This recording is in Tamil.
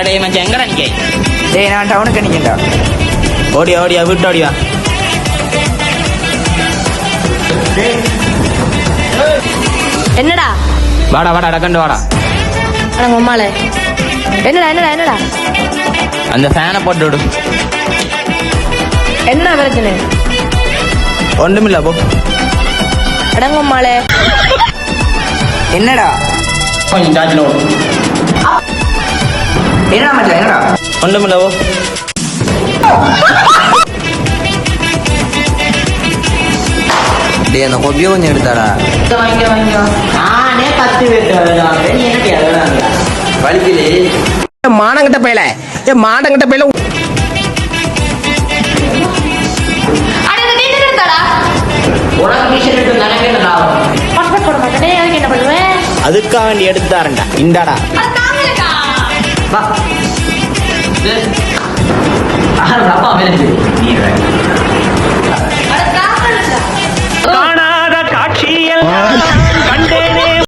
டே மச்சான் எங்கடா நிக்க? டேய் நான் டவுனுக்கு நிக்கேன்டா. ஓடியா ஓடியா விட்டு ஓடியா. என்னடா? வாடா வாடா டக்கண்டு வாடா. அட உம்மாலே. என்னடா என்னடா என்னடா? அந்த ஃபேனை போட்டு விடு. என்ன பிரச்சனை? ஒண்ணுமில்ல போ. அடங்கும்மாலே. என்னடா? கொஞ்சம் சார்ஜில் ஓடும். என்னடா மச்சான் என்னடா? ஒண்ணுமில்ல போ. டேய் அந்த கொப்பியை கொஞ்சம் எடுத்தாடா. நானே 10 பேர் நீ என்ன வலிக்கலே மானங்கிட்ட பையல மானங்கிட்ட பையல அதுக்காக வேண்டி எடுத்தாரண்டா இந்தாடா. அப்பா